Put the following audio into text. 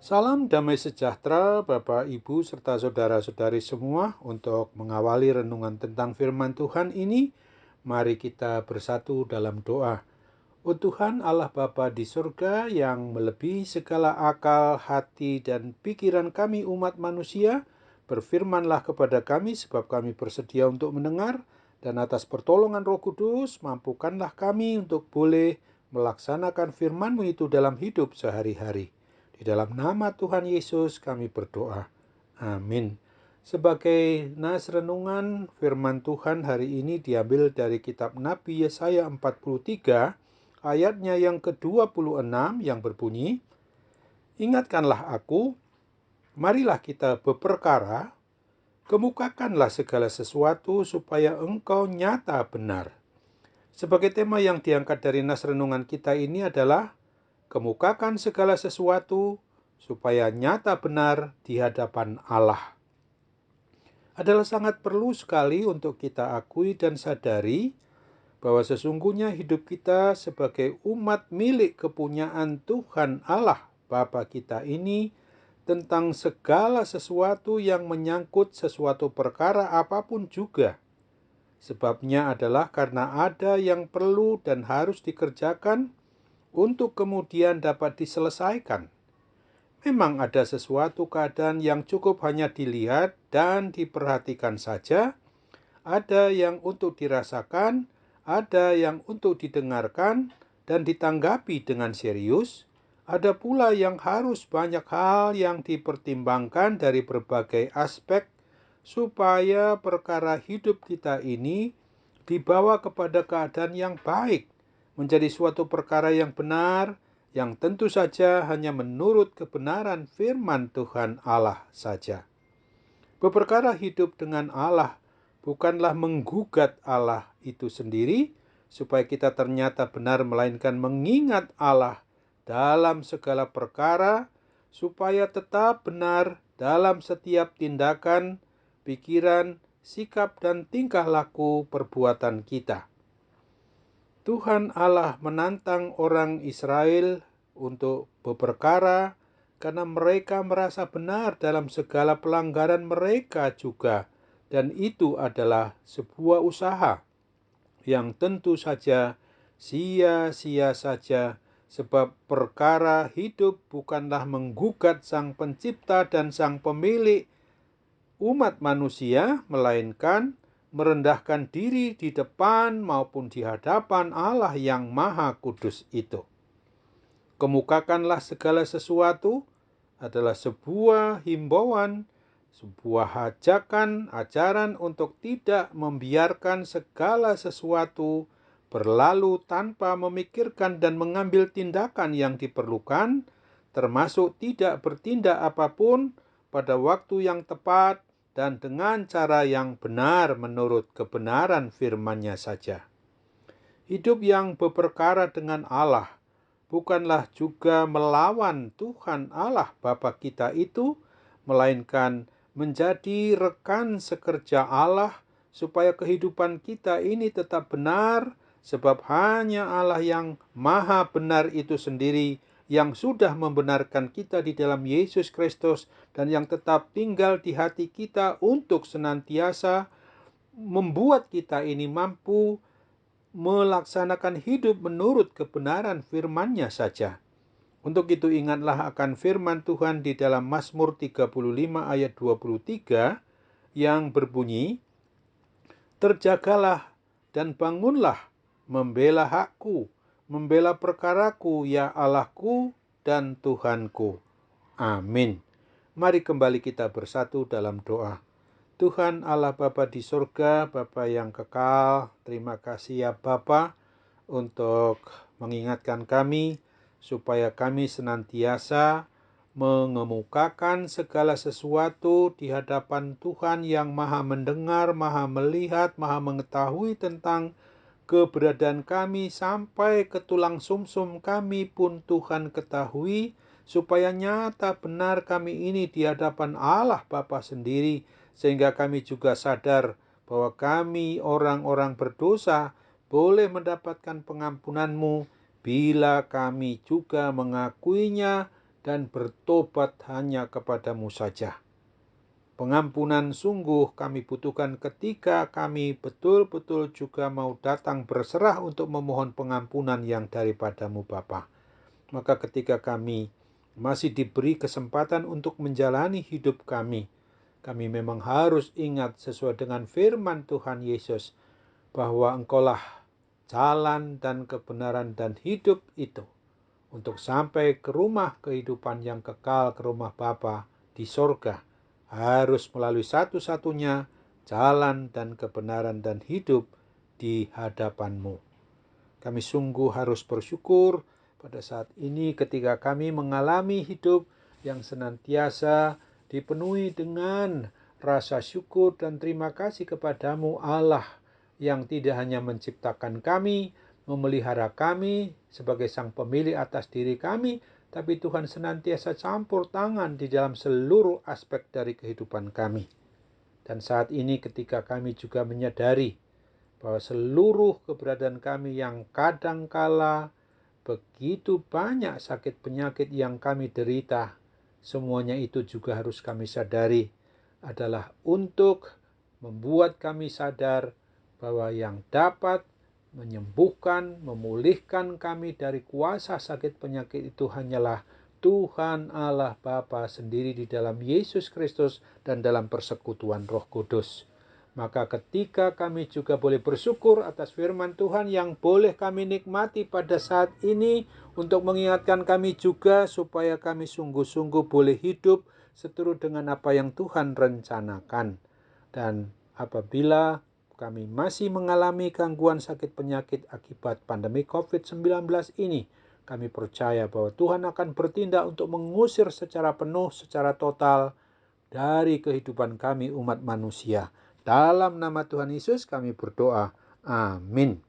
Salam damai sejahtera Bapak, Ibu, serta saudara-saudari semua. Untuk mengawali renungan tentang firman Tuhan ini, mari kita bersatu dalam doa. Oh Tuhan Allah Bapa di surga yang melebihi segala akal, hati, dan pikiran kami umat manusia, berfirmanlah kepada kami sebab kami bersedia untuk mendengar, dan atas pertolongan Roh Kudus mampukanlah kami untuk boleh melaksanakan firman-Mu itu dalam hidup sehari-hari. Di dalam nama Tuhan Yesus kami berdoa. Amin. Sebagai nas renungan firman Tuhan hari ini diambil dari kitab Nabi Yesaya 43 ayatnya yang ke-26 yang berbunyi, "Ingatkanlah aku, marilah kita berperkara, kemukakanlah segala sesuatu supaya engkau nyata benar." Sebagai tema yang diangkat dari nas renungan kita ini adalah kemukakan segala sesuatu supaya nyata benar di hadapan Allah. Adalah sangat perlu sekali untuk kita akui dan sadari bahwa sesungguhnya hidup kita sebagai umat milik kepunyaan Tuhan Allah Bapa kita ini tentang segala sesuatu yang menyangkut sesuatu perkara apapun juga. Sebabnya adalah karena ada yang perlu dan harus dikerjakan untuk kemudian dapat diselesaikan. Memang ada sesuatu keadaan yang cukup hanya dilihat dan diperhatikan saja, ada yang untuk dirasakan, ada yang untuk didengarkan dan ditanggapi dengan serius, ada pula yang harus banyak hal yang dipertimbangkan dari berbagai aspek supaya perkara hidup kita ini dibawa kepada keadaan yang baik, menjadi suatu perkara yang benar, yang tentu saja hanya menurut kebenaran firman Tuhan Allah saja. Berperkara hidup dengan Allah bukanlah menggugat Allah itu sendiri, supaya kita ternyata benar, melainkan mengingat Allah dalam segala perkara, supaya tetap benar dalam setiap tindakan, pikiran, sikap, dan tingkah laku perbuatan kita. Tuhan Allah menantang orang Israel untuk berperkara karena mereka merasa benar dalam segala pelanggaran mereka juga, dan itu adalah sebuah usaha yang tentu saja sia-sia saja, sebab perkara hidup bukanlah menggugat Sang Pencipta dan Sang Pemilik umat manusia, melainkan merendahkan diri di depan maupun di hadapan Allah yang Maha Kudus itu. Kemukakanlah segala sesuatu adalah sebuah himbauan, sebuah ajakan, ajaran untuk tidak membiarkan segala sesuatu berlalu tanpa memikirkan dan mengambil tindakan yang diperlukan, termasuk tidak bertindak apapun pada waktu yang tepat dan dengan cara yang benar menurut kebenaran firman-Nya saja. Hidup yang berperkara dengan Allah bukanlah juga melawan Tuhan Allah Bapa kita itu, melainkan menjadi rekan sekerja Allah supaya kehidupan kita ini tetap benar, sebab hanya Allah yang Maha benar itu sendiri yang sudah membenarkan kita di dalam Yesus Kristus dan yang tetap tinggal di hati kita untuk senantiasa membuat kita ini mampu melaksanakan hidup menurut kebenaran firman-Nya saja. Untuk itu ingatlah akan firman Tuhan di dalam Mazmur 35 ayat 23 yang berbunyi, "Terjagalah dan bangunlah, membela hakku, membela perkaraku, ya Allahku dan Tuhanku." Amin. Mari kembali kita bersatu dalam doa. Tuhan Allah Bapa di surga, Bapa yang kekal, terima kasih ya Bapa untuk mengingatkan kami supaya kami senantiasa mengemukakan segala sesuatu di hadapan Tuhan yang Maha mendengar, Maha melihat, Maha mengetahui tentang keberadaan kami sampai ke tulang sumsum kami pun Tuhan ketahui, supaya nyata benar kami ini di hadapan Allah Bapa sendiri, sehingga kami juga sadar bahwa kami orang-orang berdosa boleh mendapatkan pengampunan-Mu bila kami juga mengakuinya dan bertobat hanya kepadamu saja. Pengampunan sungguh kami butuhkan ketika kami betul-betul juga mau datang berserah untuk memohon pengampunan yang daripadamu Bapa. Maka ketika kami masih diberi kesempatan untuk menjalani hidup kami memang harus ingat sesuai dengan firman Tuhan Yesus, bahwa Engkaulah jalan dan kebenaran dan hidup itu, untuk sampai ke rumah kehidupan yang kekal, ke rumah Bapa di sorga, harus melalui satu-satunya jalan dan kebenaran dan hidup di hadapan-Mu. Kami sungguh harus bersyukur pada saat ini ketika kami mengalami hidup yang senantiasa dipenuhi dengan rasa syukur dan terima kasih kepadamu Allah, yang tidak hanya menciptakan kami, memelihara kami sebagai sang pemilik atas diri kami, tapi Tuhan senantiasa campur tangan di dalam seluruh aspek dari kehidupan kami. Dan saat ini ketika kami juga menyadari bahwa seluruh keberadaan kami yang kadangkala begitu banyak sakit penyakit yang kami derita, semuanya itu juga harus kami sadari adalah untuk membuat kami sadar bahwa yang dapat menyembuhkan, memulihkan kami dari kuasa sakit penyakit itu hanyalah Tuhan Allah Bapa sendiri di dalam Yesus Kristus dan dalam persekutuan Roh Kudus. Maka ketika kami juga boleh bersyukur atas firman Tuhan yang boleh kami nikmati pada saat ini, untuk mengingatkan kami juga supaya kami sungguh-sungguh boleh hidup seturut dengan apa yang Tuhan rencanakan. Dan apabila kami masih mengalami gangguan sakit penyakit akibat pandemi COVID-19 ini, kami percaya bahwa Tuhan akan bertindak untuk mengusir secara penuh, secara total dari kehidupan kami umat manusia. Dalam nama Tuhan Yesus kami berdoa. Amin.